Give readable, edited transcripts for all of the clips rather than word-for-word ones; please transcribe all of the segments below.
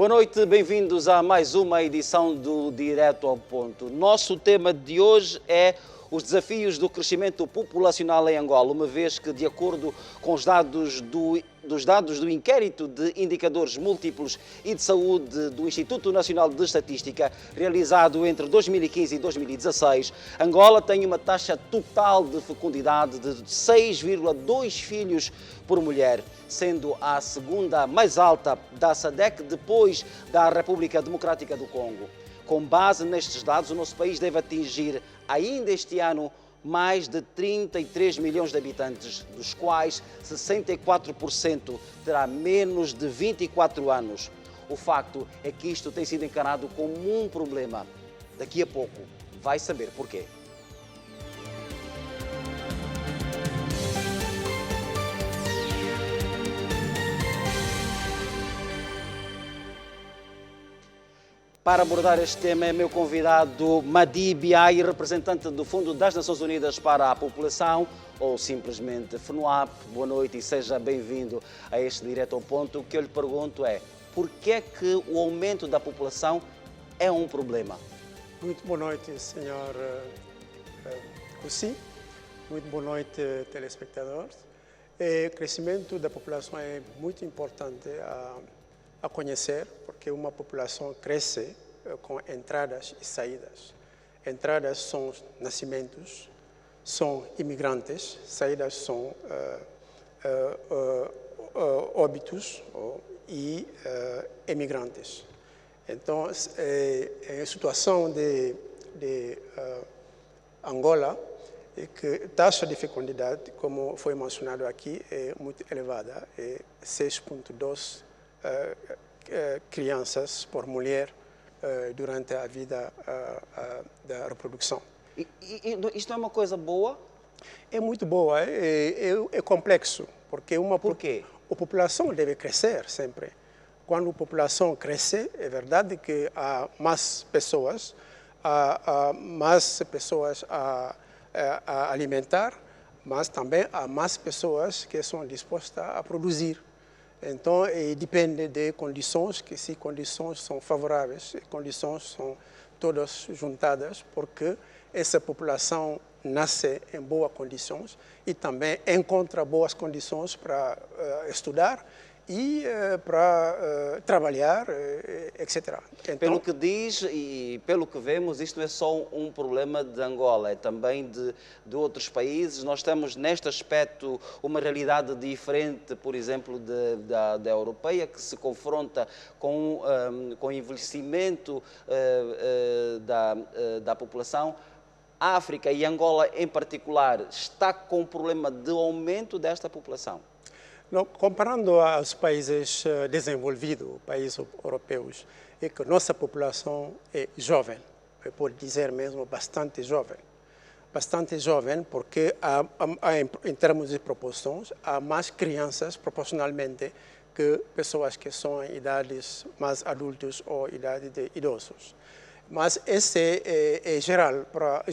Boa noite, bem-vindos a mais uma edição do Direto ao Ponto. Nosso tema de hoje é os desafios do crescimento populacional em Angola, uma vez que, de acordo com os dados do Inquérito de Indicadores Múltiplos e de Saúde do Instituto Nacional de Estatística, realizado entre 2015 e 2016, Angola tem uma taxa total de fecundidade de 6,2 filhos por mulher, sendo a segunda mais alta da SADC depois da República Democrática do Congo. Com base nestes dados, o nosso país deve atingir ainda este ano mais de 33 milhões de habitantes, dos quais 64% terá menos de 24 anos. O facto é que isto tem sido encarado como um problema. Daqui a pouco vai saber porquê. Para abordar este tema é meu convidado Madi Biai, representante do Fundo das Nações Unidas para a População, ou simplesmente FNUAP. Boa noite e seja bem-vindo a este Direto ao Ponto. O que eu lhe pergunto é, por que é que o aumento da população é um problema? Muito boa noite, Sr. Cussi. Muito boa noite, telespectadores. O crescimento da população é muito importante a conhecer, porque uma população cresce com entradas e saídas. Entradas são nascimentos, são imigrantes, saídas são óbitos e emigrantes. Então, em situação de Angola, que a taxa de fecundidade, como foi mencionado aqui, é muito elevada, é 6,2 crianças por mulher durante a vida da reprodução. Isto é uma coisa boa? É muito boa, é complexo, porque Por quê? A população deve crescer sempre. Quando a população cresce, é verdade que há mais pessoas, a alimentar, mas também há mais pessoas que são dispostas a produzir. Então, depende de condições, que se condições são favoráveis, condições são todas juntadas, porque essa população nasce em boas condições e também encontra boas condições para estudar e para trabalhar, etc. Então, pelo que diz e pelo que vemos, isto não é só um problema de Angola, é também de outros países. Nós temos, neste aspecto, uma realidade diferente, por exemplo, da europeia, que se confronta com o envelhecimento da população. A África e Angola, em particular, está com um problema de aumento desta população. Não, comparando aos países desenvolvidos, países europeus, é que nossa população é jovem, eu posso dizer mesmo bastante jovem. Bastante jovem porque, em termos de proporções, há mais crianças proporcionalmente que pessoas que são em idades mais adultas ou idade de idosos. Mas esse é geral para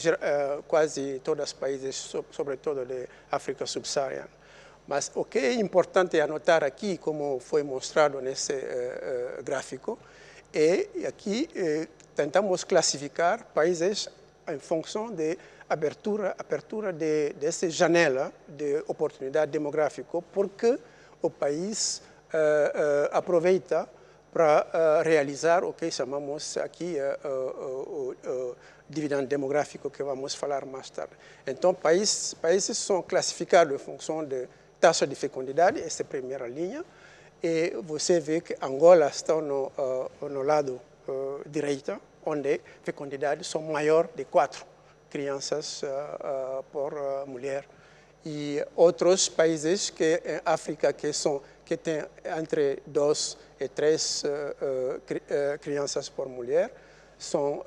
quase todos os países, sobretudo da África subsaariana. Mas o que é importante anotar aqui, como foi mostrado nesse gráfico, é aqui tentamos classificar países em função de abertura dessa janela de oportunidade demográfica, porque o país aproveita para realizar o que chamamos aqui o dividendo demográfico, que vamos falar mais tarde. Então, países são classificados em função de taxa de fecundidade, essa é a primeira linha, e você vê que Angola está no lado direito, onde a fecundidade são maior de 4 crianças por mulher. E outros países que em África que têm entre 2 e 3 crianças por mulher são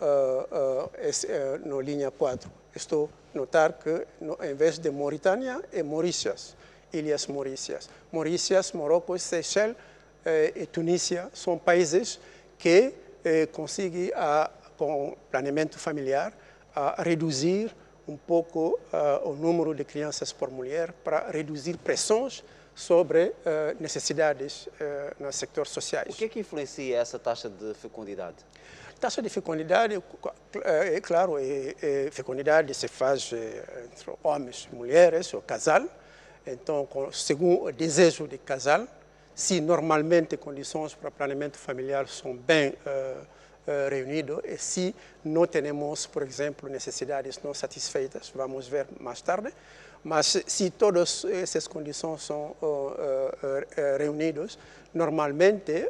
na linha 4. Estou a notar que, em vez de Mauritânia, é Maurícias. Ilhas Maurícias. Maurícias, Marrocos, Seychelles e Tunísia são países que conseguem, com planeamento familiar, reduzir um pouco o número de crianças por mulher para reduzir pressões sobre necessidades nos setores sociais. O que é que influencia essa taxa de fecundidade? Taxa de fecundidade, é claro, fecundidade se faz entre homens e mulheres, o casal. Então, segundo o desejo de casal, se normalmente condições para planeamento familiar são bem reunidas e se não temos, por exemplo, necessidades não satisfeitas, vamos ver mais tarde, mas se todas essas condições são reunidas, normalmente,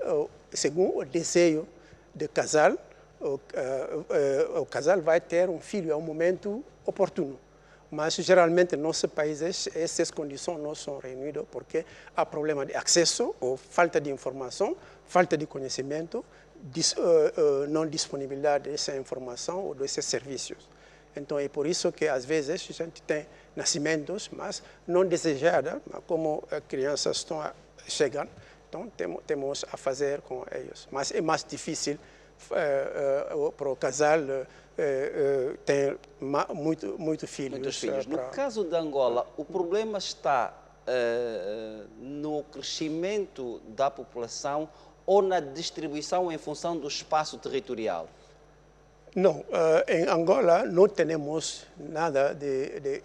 segundo o desejo do casal, o casal vai ter um filho a um momento oportuno. Mas, geralmente, em nossos países, essas condições não são reunidas porque há problema de acesso ou falta de informação, falta de conhecimento, não disponibilidade dessa informação ou desses serviços. Então, é por isso que, às vezes, a gente tem nascimentos, mas não desejados, como crianças estão a chegar, então temos a fazer com eles. Mas é mais difícil para o casal ter muito filhos. Muitos filhos. No caso de Angola, o problema está no crescimento da população ou na distribuição em função do espaço territorial? Não, em Angola não temos nada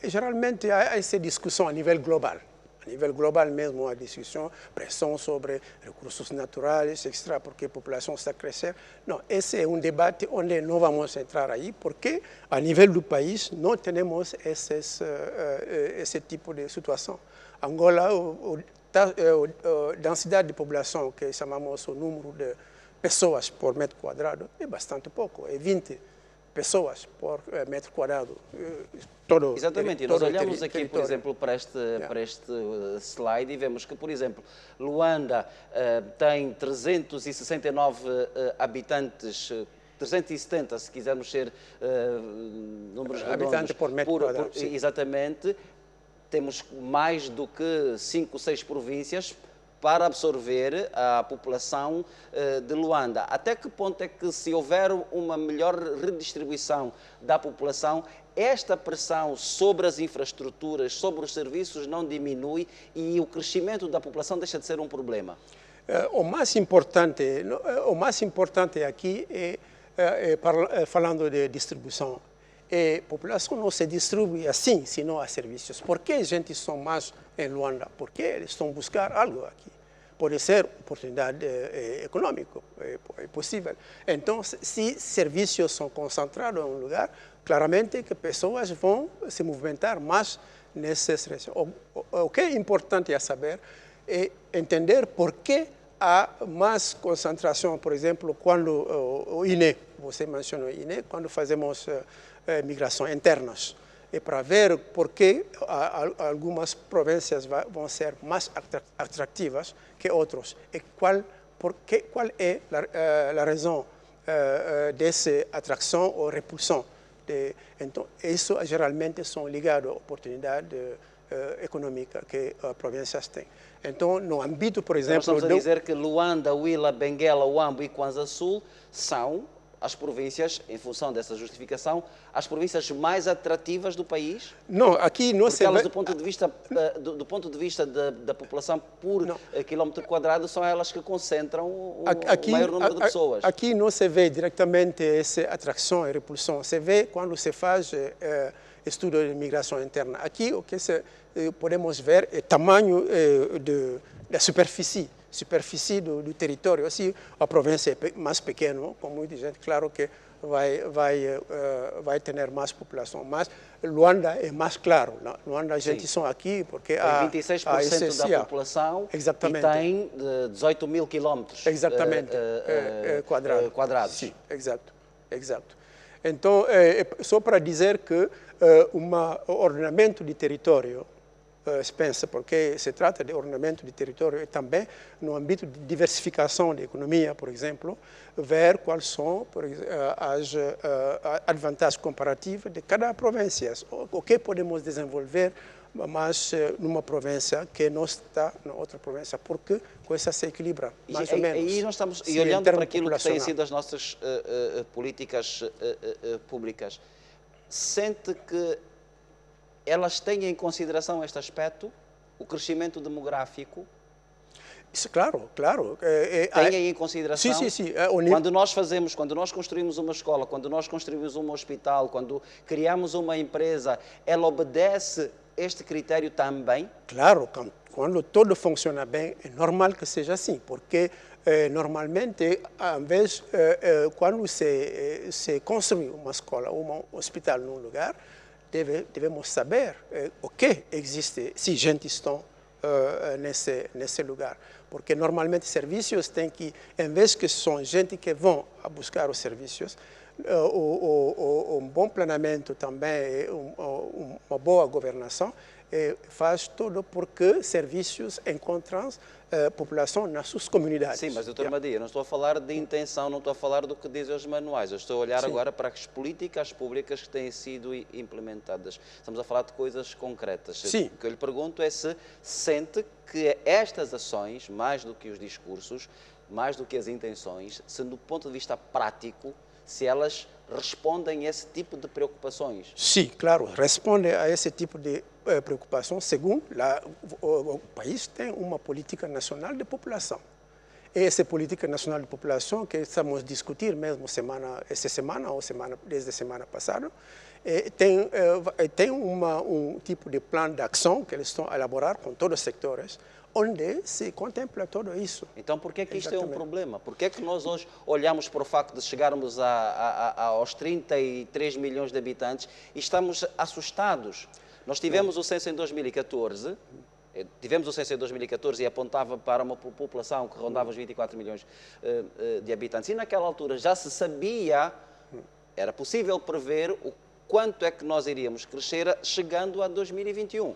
geralmente há essa discussão a nível global. A nível global mesmo, a discussão, pressão sobre recursos naturais, etc., porque a população está crescendo. Não, esse é um debate onde não vamos entrar aí, porque a nível do país não temos esse tipo de situação. Angola, a densidade de população, que chamamos o número de pessoas por metro quadrado, é bastante pouco, é 20 pessoas por metro quadrado. Exatamente, e nós olhamos aqui, por exemplo, para este slide e vemos que, por exemplo, Luanda tem 369 habitantes, 370, se quisermos ser números redondos. Habitantes por metro quadrado. Exatamente, temos mais do que 5 ou 6 províncias para absorver a população de Luanda. Até que ponto é que, se houver uma melhor redistribuição da população, esta pressão sobre as infraestruturas, sobre os serviços, não diminui e o crescimento da população deixa de ser um problema? O mais importante aqui falando de distribuição, a população não se distribui assim, senão a serviços. Por que a gente são mais em Luanda? Porque eles estão buscando algo aqui. Pode ser oportunidade econômica, é possível. Então, se serviços são concentrados em um lugar, claramente que pessoas vão se movimentar mais nessas regiões. O que é importante saber é entender por que há mais concentração, por exemplo, quando o INE, você mencionou o INE, quando fazemos migrações internas. É para ver por que algumas províncias vão ser mais atrativas que outras. E qual é a razão dessa atração ou repulsão. Então, isso geralmente são ligados à oportunidade econômica que as províncias têm. Então, no âmbito, por exemplo... Nós estamos a dizer que Luanda, Huila, Benguela, Huambo e Kwanza Sul são as províncias, em função dessa justificação, as províncias mais atrativas do país? Não, aqui não se... Elas, do ponto de vista da população por quilómetro quadrado, são elas que concentram o maior número de pessoas. Aqui não se vê diretamente essa atração e repulsão. Se vê quando se faz estudo de migração interna. Aqui o que podemos ver é o tamanho da superfície do território. Assim, a província é mais pequena, com muita gente, claro que vai ter mais população. Mas Luanda é mais claro. Luanda a gente são aqui porque há 26% da população exatamente. E tem 18 mil quilómetros quadrados. Sim, exato. Então, só para dizer que um ordenamento de território se pensa, porque se trata de ordenamento de território e também no âmbito de diversificação da economia, por exemplo, ver quais são as vantagens comparativas de cada província, o que podemos desenvolver mas numa província que não está na outra província, porque coisa se equilibra, mais ou menos. E nós estamos olhando para aquilo que têm sido as nossas políticas públicas, sente que elas têm em consideração este aspecto? o crescimento demográfico? Isso, claro, claro. Tem aí em consideração? Sim, sim, sim. Quando nós construímos uma escola, quando nós construímos um hospital, quando criamos uma empresa, ela obedece este critério também? Claro, quando tudo funciona bem, é normal que seja assim, porque normalmente, quando se construi uma escola ou um hospital num lugar, devemos saber o que existe, se gente está nesse lugar. Porque normalmente serviços têm que, em vez que são gente que vão a buscar os serviços, um bom planeamento também, uma boa governação, faz tudo porque serviços encontram população nas suas comunidades. Sim, mas doutor Madia, não estou a falar de intenção, não estou a falar do que dizem os manuais, eu estou a olhar agora para as políticas públicas que têm sido implementadas. Estamos a falar de coisas concretas. Sim. O que eu lhe pergunto é se sente que estas ações, mais do que os discursos, mais do que as intenções, se do ponto de vista prático, se elas respondem a esse tipo de preocupações. Sim, claro, respondem a esse tipo de preocupação, segundo o país tem uma política nacional de população. E essa política nacional de população que estamos a discutir mesmo essa semana ou desde a semana passada, tem um tipo de plano de ação que eles estão a elaborar com todos os sectores, onde se contempla tudo isso. Então, por que isto é um problema? Por que nós hoje olhamos para o facto de chegarmos aos 33 milhões de habitantes e estamos assustados? Nós tivemos o censo em 2014, e apontava para uma população que rondava os 24 milhões de habitantes. E naquela altura já se sabia, era possível prever o quanto é que nós iríamos crescer chegando a 2021.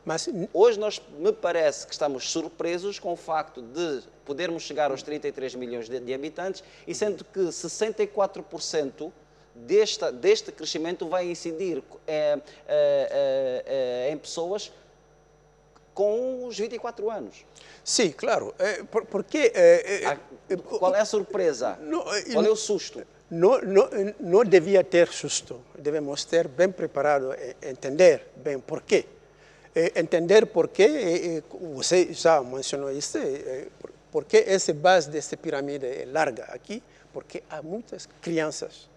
Mas hoje me parece que estamos surpresos com o facto de podermos chegar aos 33 milhões de habitantes e sendo que 64% deste crescimento vai incidir em pessoas com os 24 anos. Sim, claro. Porque... qual é a surpresa? Qual é o susto? Não devia ter susto. Devemos ter bem preparado, entender bem por quê. Entender por quê, você já mencionou isso, porque essa base dessa pirâmide é larga aqui, porque há muitas crianças.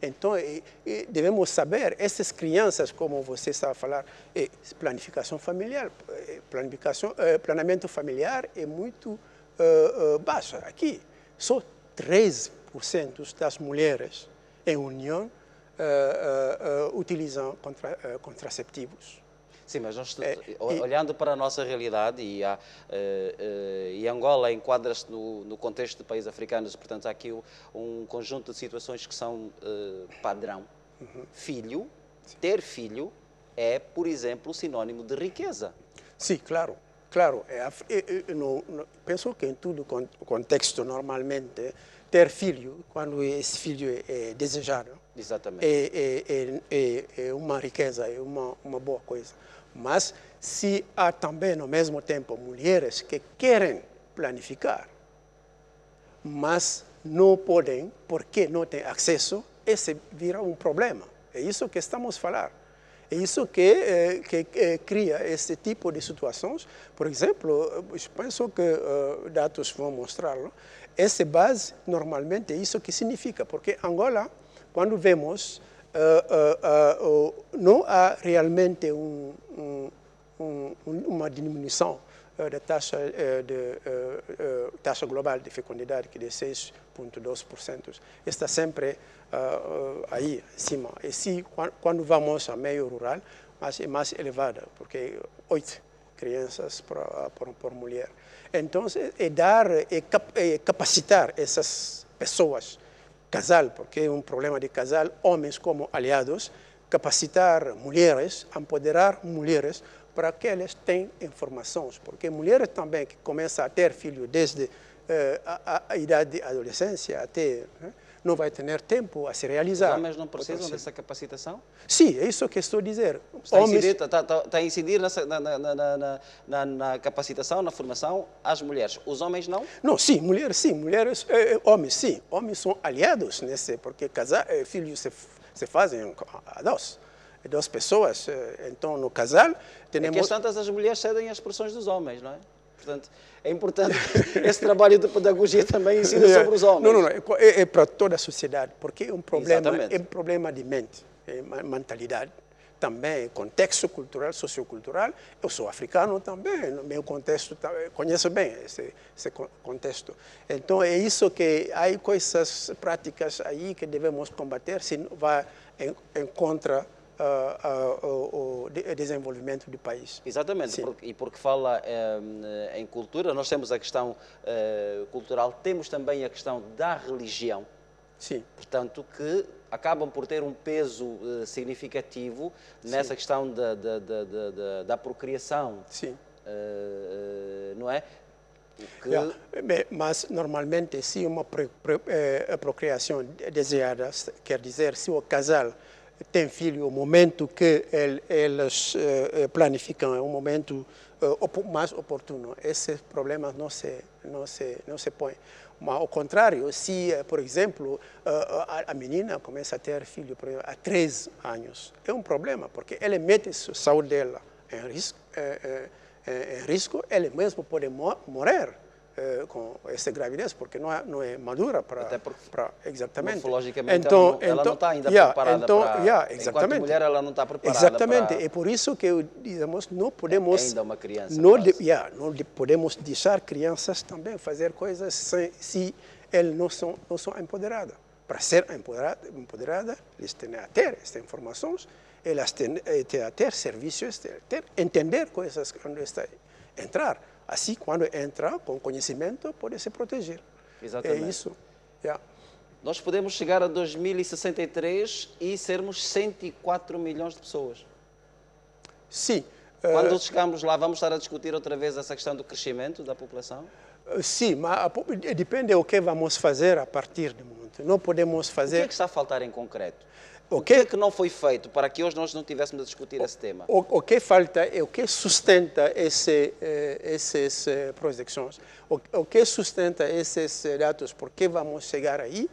Então, devemos saber, essas crianças, como você estava a falar, planificação familiar, planeamento familiar é muito baixo aqui. Só 13% das mulheres em união utilizam contraceptivos. Sim, mas nós, olhando para a nossa realidade, e Angola enquadra-se no contexto de países africanos, portanto, há aqui um conjunto de situações que são padrão. Ter filho é, por exemplo, sinónimo de riqueza. Sim, claro. Claro, penso que em todo contexto, normalmente, ter filho, quando esse filho é desejado, exatamente, é uma riqueza, é uma boa coisa. Mas se há também, ao mesmo tempo, mulheres que querem planificar, mas não podem, porque não têm acesso, esse vira um problema. É isso que estamos a falar. É isso que cria esse tipo de situações. Por exemplo, eu penso que dados vão mostrá-lo. Essa base, normalmente, é isso que significa, porque Angola, quando vemos, não há realmente uma diminuição da taxa global de fecundidade, que é de 6,2%. Está sempre aí, acima. E se, quando vamos ao meio rural, é mais elevada, porque 8 crianças por mulher. Então, capacitar essas pessoas, casal, porque é um problema de casal, homens como aliados, capacitar mulheres, empoderar mulheres para que elas tenham informações, porque mulheres também que começam a ter filhos desde a idade de adolescência até, não vai ter tempo a se realizar. Os homens não precisam dessa capacitação? Sim, é isso que estou a dizer. Está a incidir na capacitação, na formação, às mulheres. Os homens não? Não, sim, mulheres, homens, sim. Homens são aliados nesse, porque filhos se fazem a dois. duas pessoas. Então, no casal, É que às tantas as mulheres cedem às pressões dos homens, não é? Portanto, é importante que esse trabalho de pedagogia também ensine sobre os homens. Não, é para toda a sociedade, porque é um problema de mente, mentalidade. Também contexto cultural, sociocultural. Eu sou africano também, no meu contexto, conheço bem esse contexto. Então, é isso que há coisas práticas aí que devemos combater, se vai em contra o desenvolvimento do país. Exatamente, e porque fala em cultura, nós temos a questão cultural, temos também a questão da religião. Sim. Portanto, que acabam por ter um peso significativo nessa questão da procriação. Sim. Não é? Mas, normalmente, se uma procriação desejada, quer dizer, se o casal tem filho, o momento que eles planificam é um momento mais oportuno, esses problemas não se põem. Mas, ao contrário, se, por exemplo, a menina começa a ter filho há 13 anos, é um problema, porque ela mete a saúde dela em risco, ela mesmo pode morrer com essa gravidez, porque não é madura para exatamente. Morfologicamente, então, ela não está ainda preparada para... Enquanto mulher, ela não está preparada exatamente. É por isso que, dizemos, não podemos... ainda uma criança. Não podemos deixar crianças também fazer coisas se elas não são empoderadas. Para ser empoderada, eles têm a ter estas informações, elas têm a ter serviços, entender coisas quando está entrar. Assim, quando entra com conhecimento, pode se proteger. Exatamente. É isso. Nós podemos chegar a 2063 e sermos 104 milhões de pessoas. Sim. Quando chegarmos lá, vamos estar a discutir outra vez essa questão do crescimento da população? Sim, mas depende do que vamos fazer a partir do momento. Não podemos fazer... O que é que está a faltar em concreto? O que é que não foi feito para que hoje nós não tivéssemos a discutir esse tema? O que falta é o que sustenta essas projeções, o que sustenta esses dados, porque vamos chegar aí,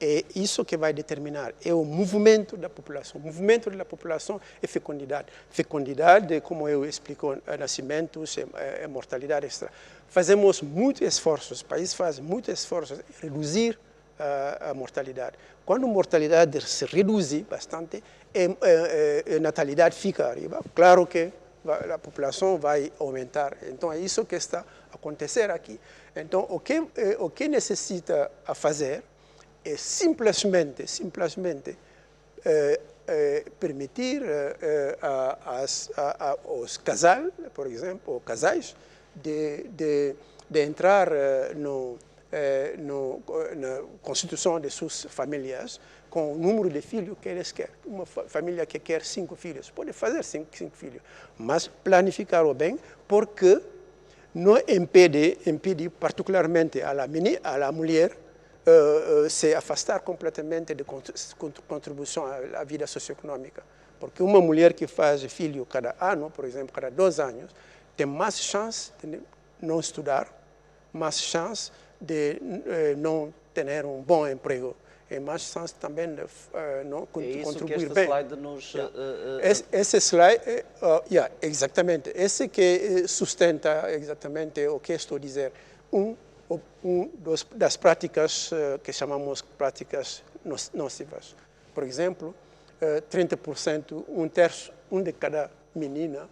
é isso que vai determinar, é o movimento da população. O movimento da população é fecundidade. Fecundidade, como eu explico, nascimentos, mortalidade extra. Fazemos muitos esforços, o país faz muitos esforços em reduzir a mortalidade. Quando a mortalidade se reduz bastante, a natalidade fica arriba. Claro que a população vai aumentar. Então, é isso que está a acontecer aqui. Então, o que necessita fazer é simplesmente permitir aos casais, por exemplo, casais, de entrar na constituição de suas famílias com o número de filhos que eles querem. Uma família que quer 5 filhos pode fazer 5 filhos, mas planificar-o bem, porque não impede particularmente a mulher se afastar completamente de contribuição à vida socioeconômica. Porque uma mulher que faz filho cada ano, por exemplo, cada 2 anos, tem mais chance de não estudar, mais chance de não ter um bom emprego, e mais chance também de não contribuir bem. É isso que este slide nos... Esse slide, exatamente, esse que sustenta exatamente o que estou a dizer. Das práticas que chamamos práticas nocivas. Por exemplo, 30%, um terço, de cada menina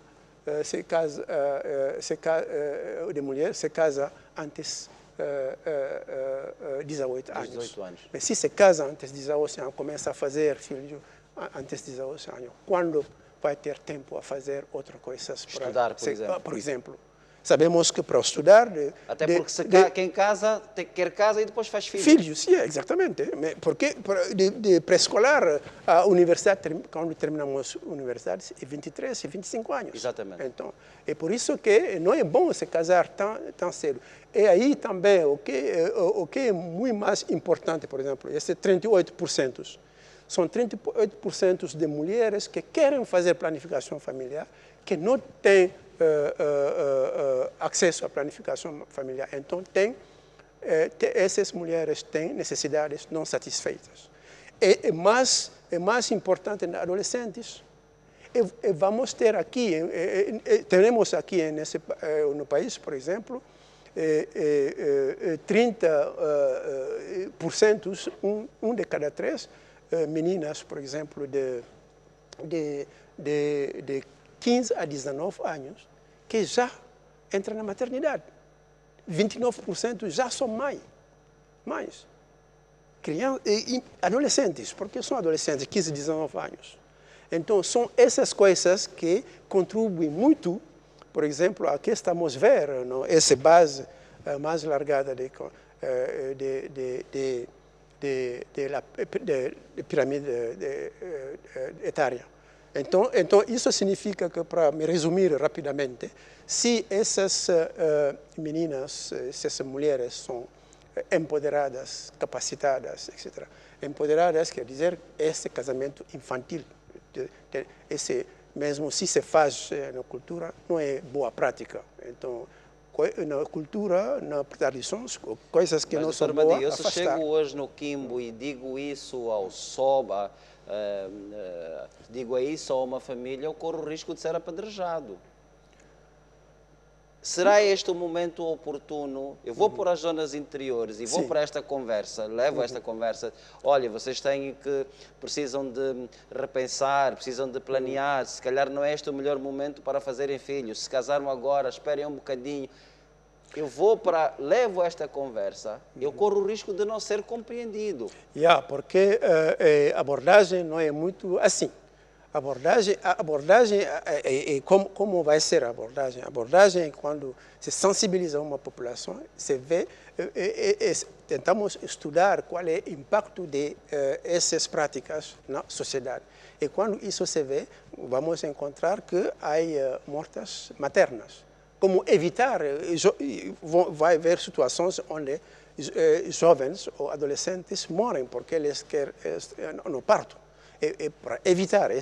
de mulher se casa antes 18 anos. Mas se se casa antes de 18 anos, começa a fazer filho antes de 18 anos, quando vai ter tempo a fazer outras coisas? Estudar, por exemplo. Sabemos que para estudar... Até porque quem casa, quer casa e depois faz filhos. Filhos, sim, exatamente. Porque de pré-escolar à universidade, quando terminamos a universidade, é 23, 25 anos. Exatamente. Então, é por isso que não é bom se casar tão cedo. E aí também, o que é muito mais importante, por exemplo, esse 38%. São 38% de mulheres que querem fazer planificação familiar, que não têm acesso à planificação familiar. Então, essas mulheres têm necessidades não satisfeitas. É mais importante nos adolescentes, vamos ter aqui, temos aqui no país, por exemplo, 30%, um de cada 3 meninas, por exemplo, de 15 a 19 anos, que já entram na maternidade. 29% já são mães. Adolescentes, porque são adolescentes, 15 a 19 anos. Então, são essas coisas que contribuem muito. Por exemplo, aqui estamos vendo essa base mais largada de pirâmide etária. Então, isso significa que, para me resumir rapidamente, se essas meninas, essas mulheres são empoderadas, capacitadas, etc. Empoderadas quer dizer esse casamento infantil. Mesmo se se faz na cultura, não é boa prática. Então, na cultura, na tradição, coisas que não são boas, eu se chego hoje no Quimbo e digo isso ao Soba, digo isso a uma família, eu corro o risco de ser apedrejado. Será este o momento oportuno? Eu vou para as zonas interiores e vou para esta conversa, levo esta conversa. Olha, vocês precisam de repensar, precisam de planear. Se calhar não é este o melhor momento para fazerem filhos. Se casaram agora, esperem um bocadinho. Levo esta conversa, eu corro o risco de não ser compreendido. Porque a abordagem não é muito assim. A abordagem como vai ser a abordagem? A abordagem é quando se sensibiliza uma população, se vê, tentamos estudar qual é o impacto de essas práticas na sociedade. E quando isso se vê, vamos encontrar que há mortes maternas. Como evitar, vai haver situações onde jovens ou adolescentes morrem porque eles querem no parto. Para evitar a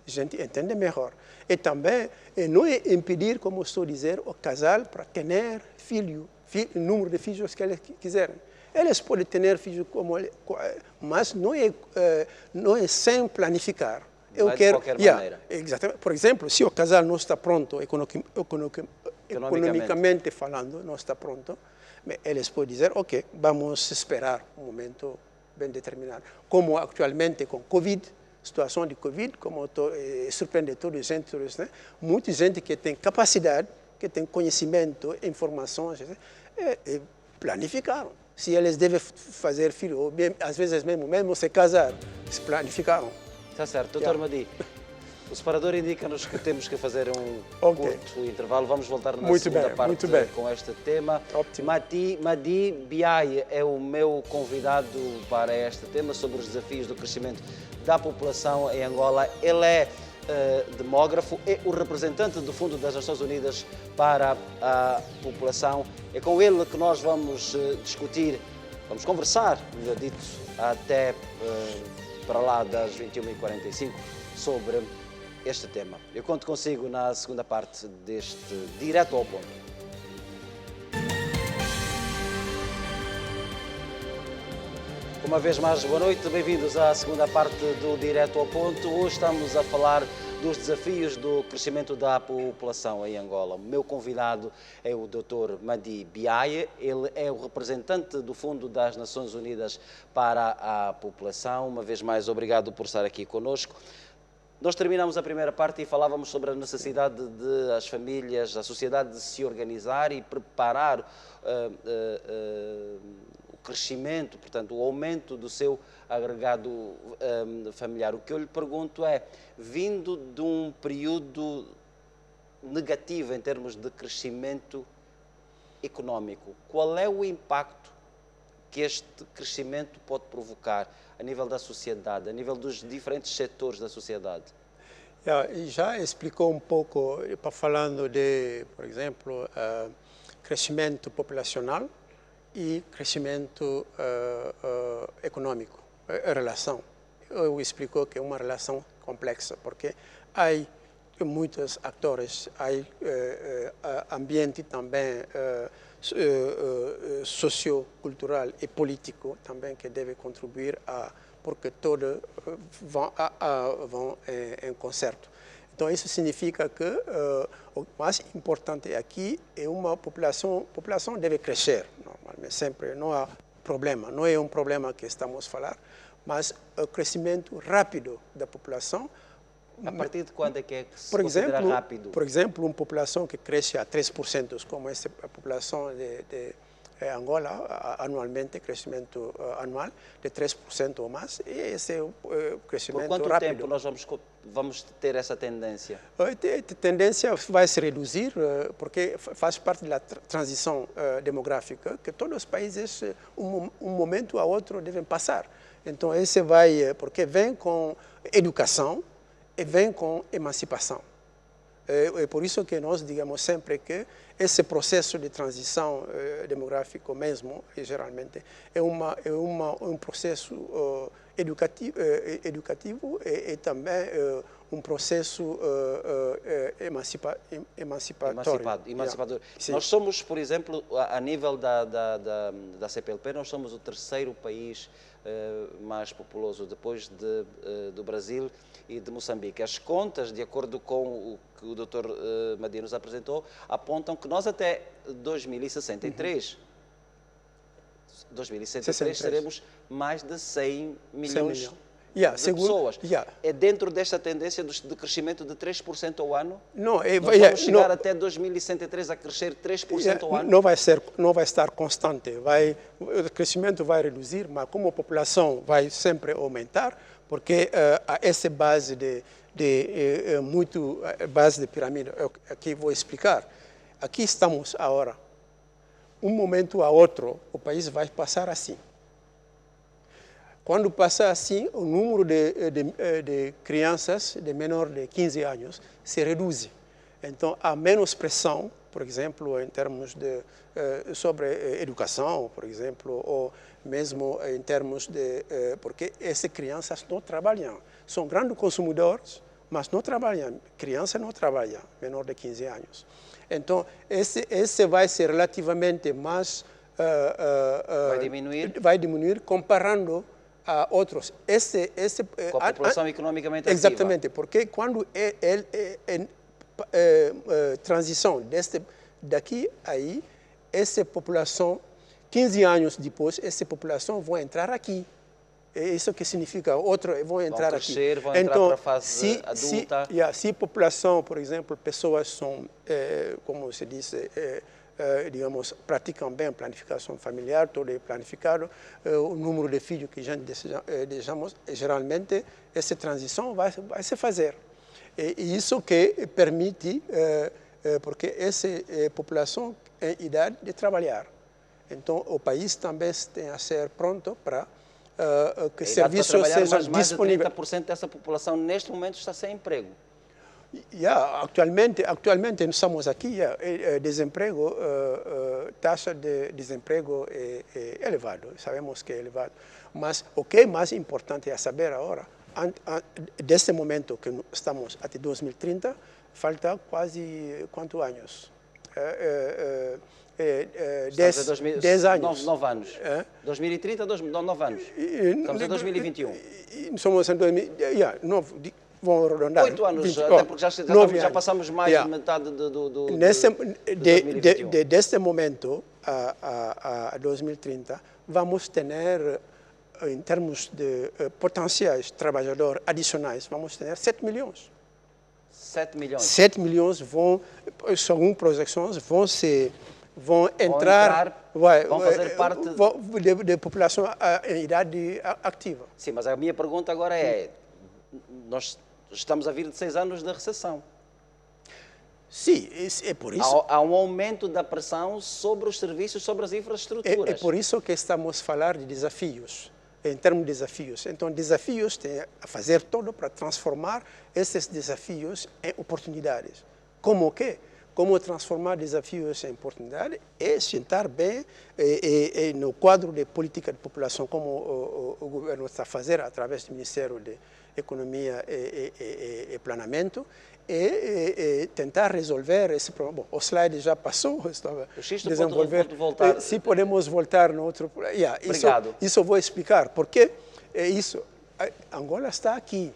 gente entende melhor. E também não é impedir, como estou a dizer, o casal para ter o número de filhos que eles quiserem. Eles podem ter filhos, mas não é sem planificar. De qualquer maneira. Exatamente. Por exemplo, se o casal não está pronto economicamente falando, não está pronto, eles podem dizer, ok, vamos esperar um momento bem determinado. Como atualmente com Covid, situação de Covid, como surpreende toda a gente, né? Muita gente que tem capacidade, que tem conhecimento, informações, planificaram. Se eles devem fazer filho, ou bem, às vezes mesmo se casar, se planificaram. Está certo. Doutor Madi, o separador indica-nos que temos que fazer um curto intervalo. Vamos voltar na segunda parte com este tema. Ótimo. Madi Biaye é o meu convidado para este tema sobre os desafios do crescimento da população em Angola. Ele é demógrafo, é o representante do Fundo das Nações Unidas para a População. É com ele que nós vamos discutir, vamos conversar, melhor dito, até para lá das 21h45 sobre este tema. Eu conto consigo na segunda parte deste Direto ao Ponto. Uma vez mais, boa noite, bem-vindos à segunda parte do Direto ao Ponto. Hoje estamos a falar dos desafios do crescimento da população em Angola. O meu convidado é o Dr. Madi Biaye, ele é o representante do Fundo das Nações Unidas para a População. Uma vez mais, obrigado por estar aqui conosco. Nós terminamos a primeira parte e falávamos sobre a necessidade de as famílias, a sociedade de se organizar e preparar o crescimento, portanto, o aumento do seu agregado familiar. O que eu lhe pergunto é, vindo de um período negativo em termos de crescimento económico, qual é o impacto que este crescimento pode provocar a nível da sociedade, a nível dos diferentes setores da sociedade? Já explicou um pouco, falando de, por exemplo, crescimento populacional e crescimento econômico, a relação. Eu explicou que é uma relação complexa, porque há muitos atores, há ambiente também sociocultural e político também que deve contribuir porque todos vão em concerto. Então, isso significa que o mais importante aqui é a população deve crescer, normalmente, sempre, não há problema, não é um problema que estamos a falar, mas o crescimento rápido da população. A partir de quando é que se considera rápido? Por exemplo, uma população que cresce a 3%, como essa população de Angola, anualmente, crescimento anual de 3% ou mais, e esse é o crescimento rápido. Por quanto tempo nós vamos ter essa tendência? A tendência vai se reduzir, porque faz parte da transição demográfica, que todos os países, um momento a outro, devem passar. Então, esse vai, porque vem com educação e vem com emancipação. É por isso que nós digamos sempre que esse processo de transição demográfico mesmo, geralmente, é um processo educativo e também um processo emancipatório. Emancipador. Nós somos, por exemplo, a nível da CPLP, nós somos o terceiro país mais populoso depois do Brasil e de Moçambique. As contas, de acordo com o que o Dr. Madia nos apresentou, apontam que nós até 2063, 2063 seremos mais de 100 milhões de pessoas. É dentro desta tendência de crescimento de 3% ao ano? Não, nós vamos chegar até 2063 a crescer 3% ao ano? Não vai estar constante. O crescimento vai reduzir, mas como a população vai sempre aumentar, porque essa base base de pirâmide, aqui vou explicar. Aqui estamos agora. Um momento a outro, o país vai passar assim. Quando passar assim, o número de crianças de menor de 15 anos se reduz. Então, há menos pressão, por exemplo, em termos sobre educação, por exemplo, ou mesmo em termos porque essas crianças não trabalham. São grandes consumidores, mas não trabalham. Criança não trabalha, menor de 15 anos. Então, esse vai ser relativamente mais... Vai diminuir comparando a outros. Com a população economicamente ativa. Exatamente, porque quando transição daqui aí, essa população, 15 anos depois, essa população vai entrar aqui. É isso que significa, outros vão entrar vão crescer, aqui. Vão entrar para a fase adulta. Se a população, por exemplo, pessoas são, como se diz, digamos, praticam bem a planificação familiar, todo é planificado, o número de filhos que já desejamos, geralmente, essa transição vai se fazer. E isso que permite, porque essa população é idade de trabalhar. Então, o país também tem a ser pronto para que serviços sejam disponíveis. Mais de 30% dessa população, neste momento, está sem emprego. Atualmente nós estamos aqui, desemprego, taxa de desemprego é elevado, sabemos que é elevado. Mas o que é mais importante é saber agora, desse momento que estamos até 2030, falta quase quantos anos? 10 anos. 9 anos. 2030, 9 anos. Estamos em 2021. Somos em 2009. Vão arredondar. 8 anos, até porque já passamos mais de metade de 2021. Deste momento a 2030, vamos ter, em termos de potenciais trabalhadores adicionais, vamos ter 7 milhões. 7 milhões? 7 milhões vão, segundo projeções, vão entrar, vão fazer parte da população em idade ativa. Sim, mas a minha pergunta agora é, nós estamos a vir de 6 anos de recessão. Sim, é por isso. Há um aumento da pressão sobre os serviços, sobre as infraestruturas. É por isso que estamos a falar de desafios, em termos de desafios. Então, desafios tem a fazer tudo para transformar esses desafios em oportunidades. Como que? Como transformar desafios em oportunidades é sentar bem no quadro de política de população, como o governo está a fazer através do Ministério de Economia e Planeamento, e tentar resolver esse problema. Bom, o slide já passou, estava desenvolver. Pode voltar. Se podemos voltar no outro... Obrigado. Isso eu vou explicar, porque Angola está aqui.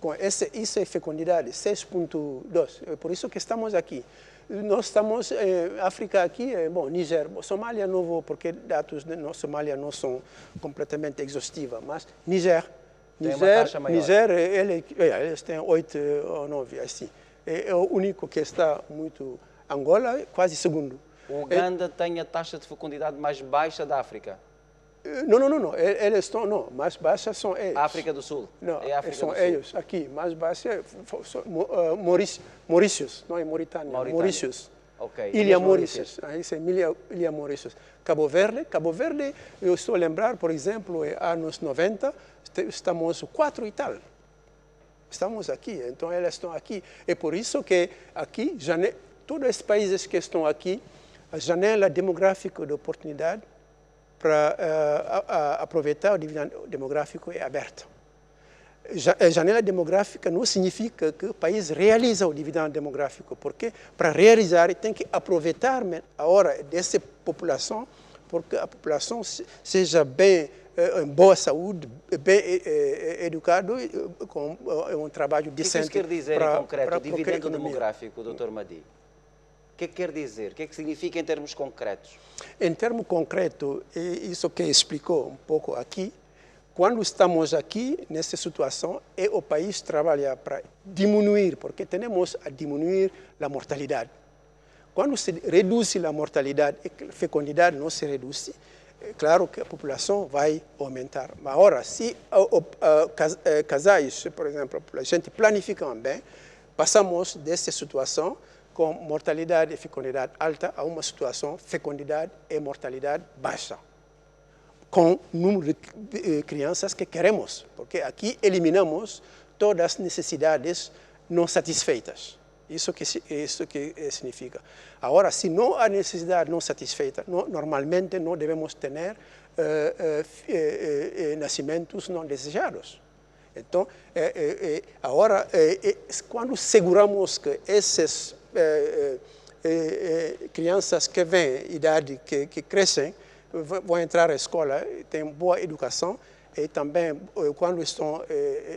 com isso é fecundidade, 6,2. É por isso que estamos aqui. Nós estamos em África aqui, bom, Níger, Somália não vou, porque dados de Somália não são completamente exaustivos, mas Níger, eles têm 8 ou 9, assim. É o único que está muito... Angola, quase segundo. O Uganda tem a taxa de fecundidade mais baixa da África. Não. Eles estão, não, mais baixas são eles. África do Sul. Não, é África são do Sul. eles. Aqui, mais baixa, Maurícios, não é Mauritânia. Maurícios. Ok. Ilha Maurícios. Isso é Ilha Maurícios. Cabo Verde, eu estou a lembrar, por exemplo, em anos 90, estamos 4 e tal. Estamos aqui, então eles estão aqui. É por isso que aqui, todos os países que estão aqui, a janela demográfica de oportunidade para aproveitar o dividendo demográfico é aberta. A janela demográfica não significa que o país realiza o dividendo demográfico, porque para realizar tem que aproveitar a hora dessa população, porque a população seja bem, em boa saúde, bem educado, com um trabalho decente. O que isso quer dizer em concreto, o dividendo demográfico, Dr. Madi? O que quer dizer? O que significa em termos concretos? Em termos concretos, isso que explicou um pouco aqui, quando estamos aqui, nessa situação, o país trabalha para diminuir, porque temos a diminuir a mortalidade. Quando se reduz a mortalidade e a fecundidade não se reduz, é claro que a população vai aumentar. Mas agora, se casais, por exemplo, a gente planifica bem, passamos dessa situação com mortalidade e fecundidade alta a uma situação fecundidade e mortalidade baixa, com o número de crianças que queremos, porque aqui eliminamos todas as necessidades não satisfeitas. Isso que significa. Agora, se não há necessidade não satisfeita, normalmente não devemos ter nascimentos não desejados. Então, agora, quando seguramos que essas crianças que vêm, idade que crescem, vão entrar à escola, têm boa educação e também, quando estão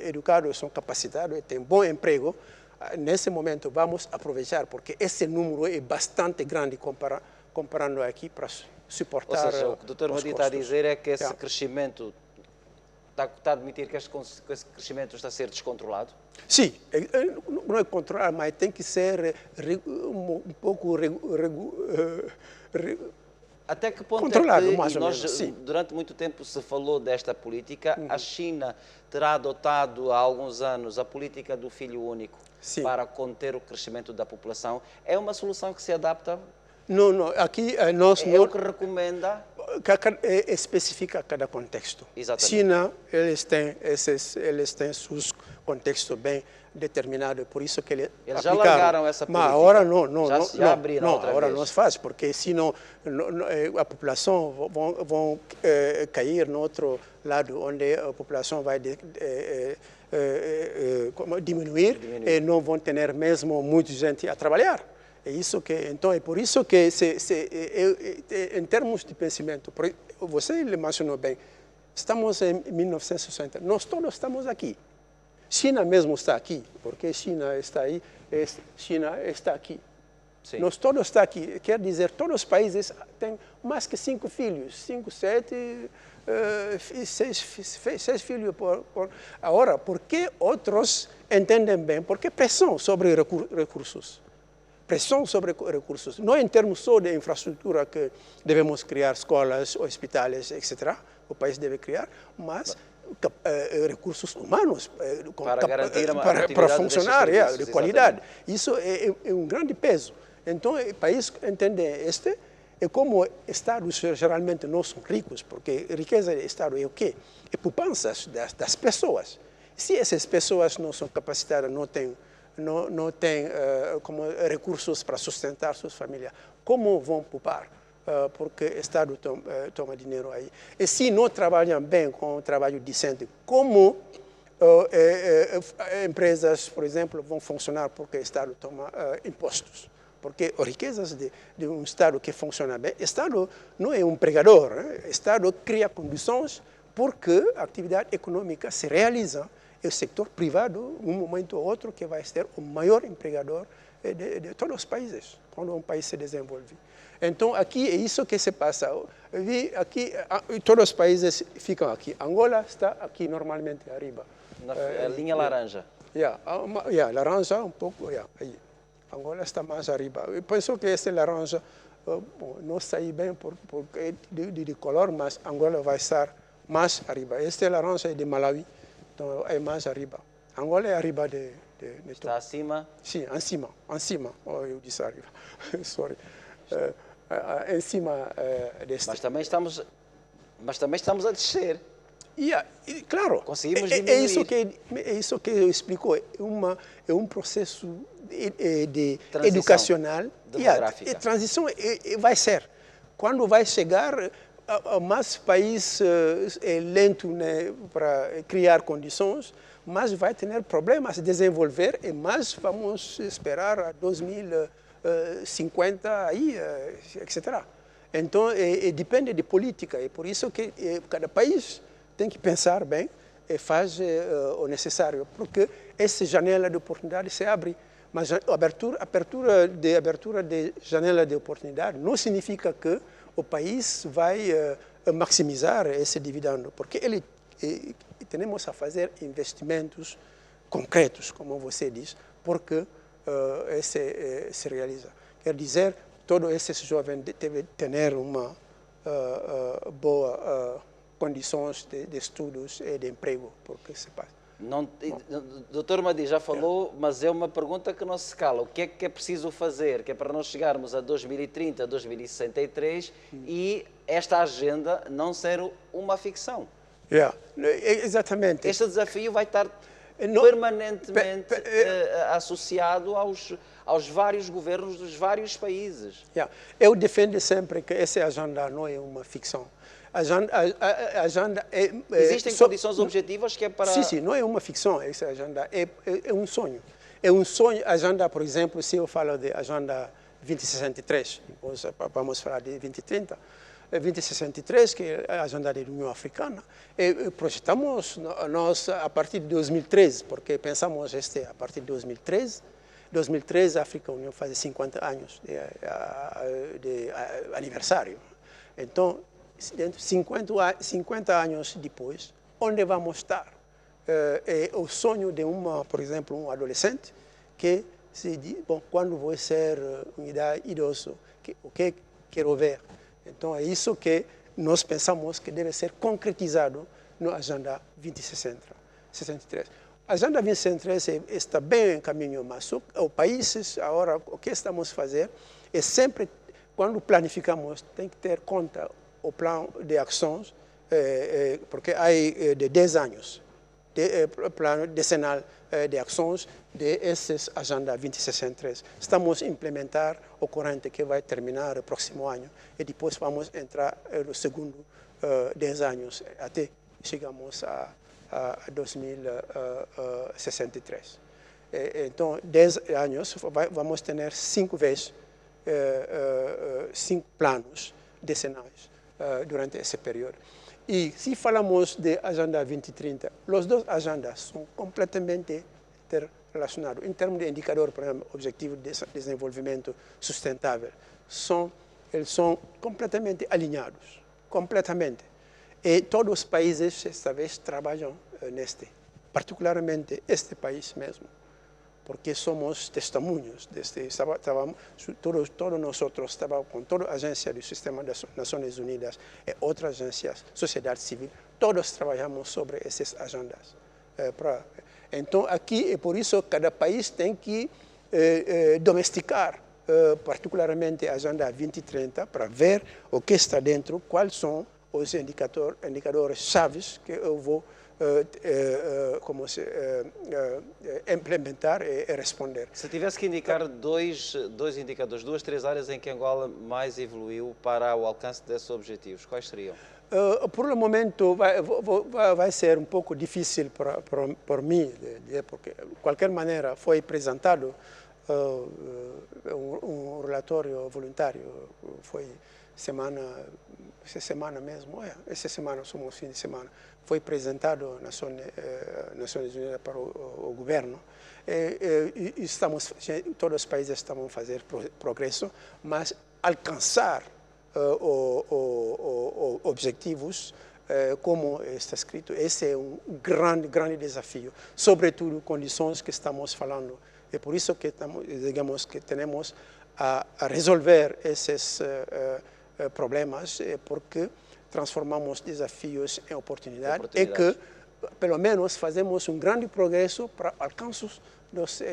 educados, são capacitados, têm bom emprego, nesse momento vamos aproveitar, porque esse número é bastante grande comparando aqui para suportar. Ou seja, o que o Dr. Madi está a dizer é que esse crescimento, está a admitir que esse crescimento está a ser descontrolado? Sim, não é controlado, mas tem que ser um pouco até que ponto controlado, é que, mais ou menos, durante muito tempo se falou desta política, a China terá adotado há alguns anos a política do filho único para conter o crescimento da população. É uma solução que se adapta? Não, aqui nós é o que recomenda? Especifica cada contexto. Exatamente. China, eles têm seus contextos bem determinados, por isso que eles já largaram essa política. Mas agora já abriram outra agora vez. não se faz, porque senão a população vão cair no outro lado, onde a população vai diminuir e não vão ter mesmo muita gente a trabalhar. Então é por isso que em termos de pensamento, você mencionou bem, estamos em 1960, nós todos estamos aqui. China mesmo está aqui, porque China está aí, China está aqui. Sim. Nós todos estamos aqui, quer dizer, todos os países têm mais que 5 filhos, 5, 7, 6 filhos por... Agora, por que outros entendem bem? Porque pressão sobre recursos. Pressão sobre recursos, não em termos só de infraestrutura que devemos criar escolas, hospitais, etc. O país deve criar, mas recursos humanos para garantir para funcionar, de qualidade. Isso é um grande peso. Então, o país entende e como Estados geralmente não são ricos, porque riqueza do Estado é o quê? É poupanças das pessoas. Se essas pessoas não são capacitadas, não têm como recursos para sustentar suas famílias, como vão poupar? Porque o Estado toma dinheiro aí. E se não trabalham bem com um trabalho decente, como empresas, por exemplo, vão funcionar porque o Estado toma impostos? Porque as riquezas de um Estado que funciona bem, o Estado não é um empregador, né? O Estado cria condições porque a atividade econômica se realiza e o setor privado, um momento ou outro, que vai ser o maior empregador de todos os países, quando um país se desenvolve. Então, aqui é isso que se passa. Eu vi aqui, todos os países ficam aqui. Angola está aqui normalmente arriba. A linha laranja. Laranja um pouco, aí. Angola está mais arriba. Eu penso que esse laranja não sai bem porque de color, mas Angola vai estar mais arriba. Este laranja é de Malawi, então é mais arriba. Angola é arriba de Está acima? Sim, em cima. Oh, eu disse arriba. Sorry. Em cima deste. Mas também estamos a descer. Claro, conseguimos diminuir. É isso que eu explico. É um processo de transição educacional. demográfica. A transição vai ser. Quando vai chegar, mais país é lento, né, para criar condições, mas vai ter problemas de desenvolver e mais vamos esperar a 2050 aí, etc. Então, depende de política. É por isso que cada país tem que pensar bem e faz o necessário, porque essa janela de oportunidade se abre. Mas a abertura de janela de oportunidade não significa que o país vai maximizar esse dividendo, porque temos a fazer investimentos concretos, como você diz, porque se realiza. Quer dizer, todos esses jovens devem ter uma boa condições de estudos e de emprego, porque se passa. Doutor Madi já falou, mas é uma pergunta que não se cala. O que é preciso fazer, que é para nós chegarmos a 2030, 2063 e esta agenda não ser uma ficção? Exatamente. Este desafio vai estar permanentemente associado aos vários governos dos vários países. Eu defendo sempre que essa agenda não é uma ficção. A agenda Existem condições objetivas que é para... Sim, não é uma ficção, essa agenda é um sonho. É um sonho, a agenda, por exemplo, se eu falo de agenda 2063, vamos falar de 2030, 2063, que é a agenda da União Africana, projetamos nós a partir de 2013, porque pensamos a partir de 2013, 2013 a África União faz 50 anos de aniversário. Então, 50 anos depois, onde vamos estar? É o sonho de por exemplo, um adolescente que se diz, bom, quando vou ser idoso, o que quero ver? Então, é isso que nós pensamos que deve ser concretizado na Agenda 2063. A Agenda 2063 está bem em caminho, mas os países, agora, o que estamos a fazer é sempre, quando planificamos, tem que ter conta o plano de ações, porque há de 10 anos, plano decenal de ações dessas Agenda 2063. Estamos a implementar o corrente que vai terminar no próximo ano e depois vamos entrar no segundo 10 anos, até chegamos a 2063. Então, 10 anos, vamos ter 5 vezes 5 planos decenais durante esse período. E se falamos de Agenda 2030, as duas agendas são completamente interrelacionadas. Em termos de indicador, por exemplo, Objetivo de Desenvolvimento Sustentável, eles são completamente alinhados, completamente. E todos os países, esta vez, trabalham particularmente este país mesmo, porque somos testemunhos todos nós estávamos com toda a agência do Sistema das Nações Unidas e outras agências, sociedade civil, todos trabalhamos sobre essas agendas. Então, aqui é por isso que cada país tem que domesticar, particularmente a Agenda 2030, para ver o que está dentro, quais são os indicadores chaves que eu vou implementar e responder. Se tivesse que indicar dois indicadores, 2, 3 áreas em que Angola mais evoluiu para o alcance desses objetivos, quais seriam? Por o momento vai ser um pouco difícil para mim, porque de qualquer maneira foi apresentado um relatório voluntário, foi essa semana mesmo, essa semana, somos fim de semana, foi apresentado nas Nações Unidas para o governo. Todos os países estão a fazer progresso, mas alcançar objetivos, como está escrito, esse é um grande desafio, sobretudo condições que estamos falando. É por isso que digamos que temos a resolver esses problemas, porque transformamos desafios em oportunidades e que, pelo menos, fazemos um grande progresso para alcançar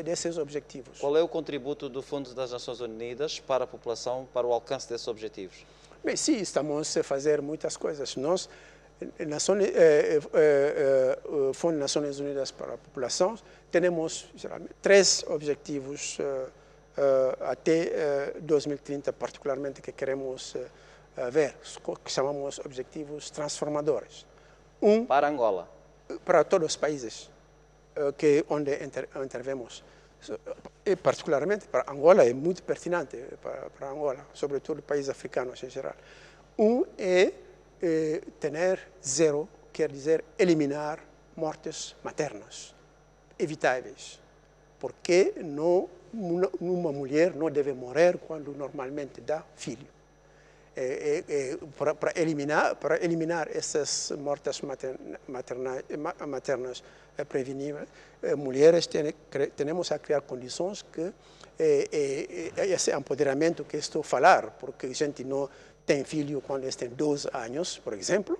desses objetivos. Qual é o contributo do Fundo das Nações Unidas para a população, para o alcance desses objetivos? Bem, sim, estamos a fazer muitas coisas. Nós, o Fundo das Nações Unidas para a População, temos geralmente 3 objetivos até 2030, particularmente, que queremos ver, que chamamos objetivos transformadores. Para Angola? Para todos os países onde intervemos. E particularmente para Angola é muito pertinente, para Angola, sobretudo países africanos em geral. É ter zero, quer dizer eliminar mortes maternas, evitáveis. Porque uma mulher não deve morrer quando normalmente dá filho. Para eliminar essas mortes maternas preveníveis, mulheres temos a criar condições que esse empoderamento que estou a falar, porque a gente não tem filho quando eles têm 12 anos, por exemplo,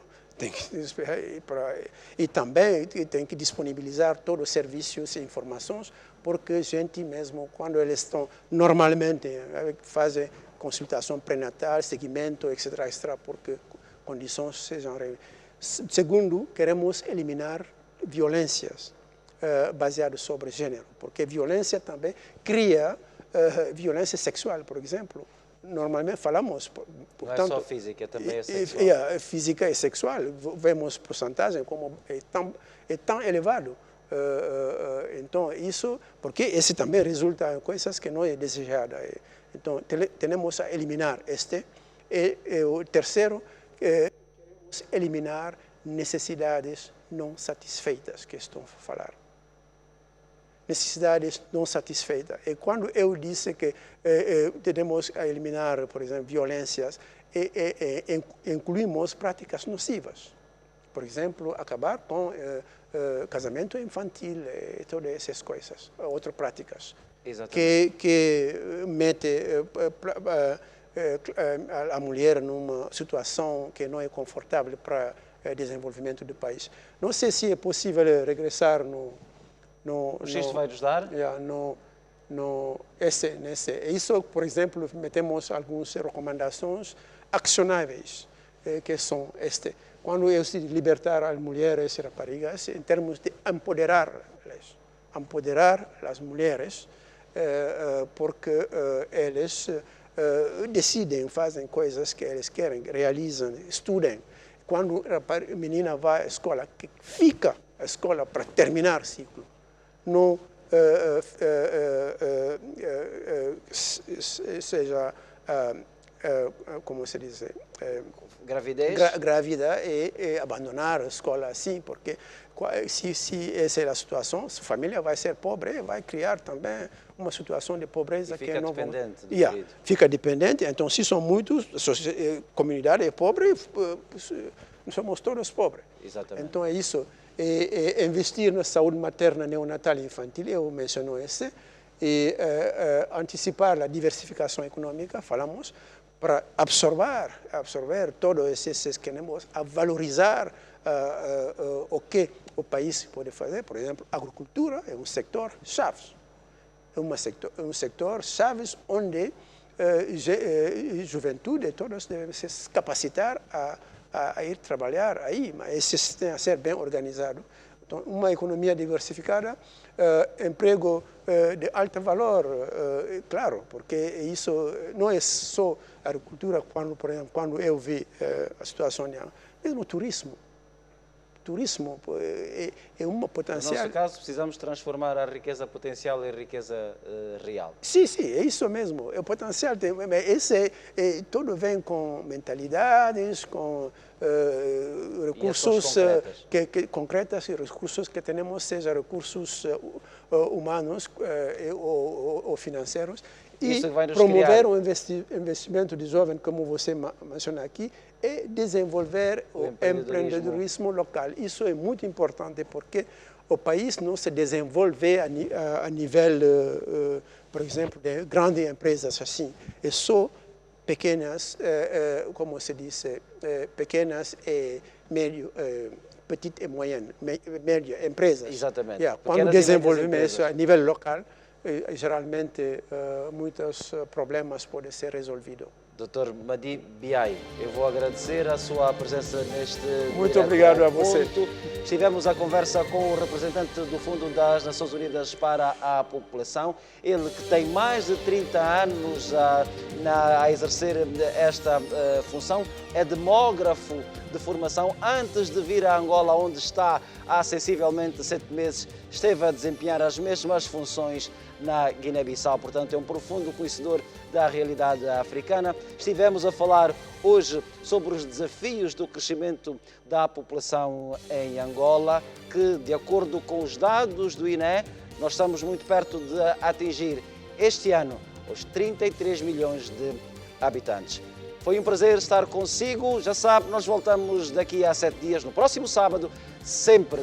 e também tem que disponibilizar todos os serviços e informações, porque a gente mesmo, quando eles estão normalmente, fazem consultação pré-natal, seguimento, etc., porque condições sejam reunidas. Segundo, queremos eliminar violências baseadas sobre gênero, porque violência também cria violência sexual, por exemplo. Normalmente falamos, portanto... Não é só física, também é sexual. Física e sexual. Vemos porcentagem como é tão elevado. Então, isso... Porque esse também resulta em coisas que não é desejada. Então, temos a eliminar este. E o terceiro, queremos eliminar necessidades não satisfeitas, que estou a falar. Necessidades não satisfeitas. E quando eu disse que temos a eliminar, por exemplo, violências, incluímos práticas nocivas. Por exemplo, acabar com casamento infantil e todas essas coisas, outras práticas. Que mete a mulher numa situação que não é confortável para o desenvolvimento do país. Não sei se é possível regressar o Xisto vai nos dar? Isso, por exemplo, metemos algumas recomendações accionáveis, que são quando eu se libertar as mulheres e raparigas, em termos de empoderar as mulheres, porque eles decidem, fazem coisas que eles querem, realizam, estudam. Quando a menina vai à escola, que fica à escola para terminar o ciclo, não seja, como se diz, gravidez, grávida e abandonar a escola assim, porque se essa é a situação, a família vai ser pobre, vai criar também uma situação de pobreza que não dependente. Fica dependente. Então, se são muitos, comunidade é pobre, somos todos pobres. Exatamente. Então, é isso. Investir na saúde materna, neonatal e infantil, eu menciono esse, e antecipar a diversificação econômica, falamos, para absorver todos esses que queremos, a valorizar o que o país pode fazer. Por exemplo, a agricultura é um setor chave. É um setor chave onde juventude, todos devem se capacitar a ir trabalhar aí, mas esse tem a ser bem organizado. Então, uma economia diversificada, emprego de alto valor, claro, porque isso não é só a agricultura, por exemplo, quando eu vi a situação, mesmo o turismo. turismo é uma No potencial. nosso caso, precisamos transformar a riqueza potencial em riqueza real. Sim, sim, é isso mesmo. O potencial tem, tudo vem com mentalidades, com recursos concretos e recursos que temos, seja recursos humanos ou financeiros. E promover o investimento de jovens, como você menciona aqui, e desenvolver o empreendedorismo local. Isso é muito importante porque o país não se desenvolve a nível, por exemplo, de grandes empresas assim. É só pequenas, como se diz, pequenas e médio, petites e moyennes, médias empresas. Exatamente. Quando desenvolvemos isso a nível local, geralmente muitos problemas podem ser resolvidos. Dr. Madi Biai, eu vou agradecer a sua presença neste Muito obrigado a você. Estivemos a conversa com o representante do Fundo das Nações Unidas para a População, ele que tem mais de 30 anos a exercer esta função, é demógrafo de formação. Antes de vir a Angola, onde está há sensivelmente 7 meses, esteve a desempenhar as mesmas funções na Guiné-Bissau. Portanto, é um profundo conhecedor da realidade africana. Estivemos a falar hoje sobre os desafios do crescimento da população em Angola, que, de acordo com os dados do INE, nós estamos muito perto de atingir este ano os 33 milhões de habitantes. Foi um prazer estar consigo. Já sabe, nós voltamos daqui a 7 dias, no próximo sábado, sempre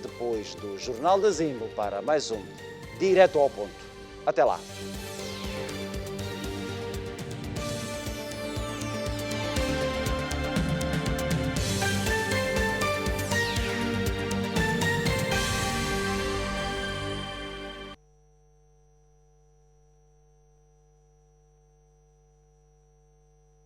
depois do Jornal da Zimbo, para mais um Direto ao Ponto. Até lá!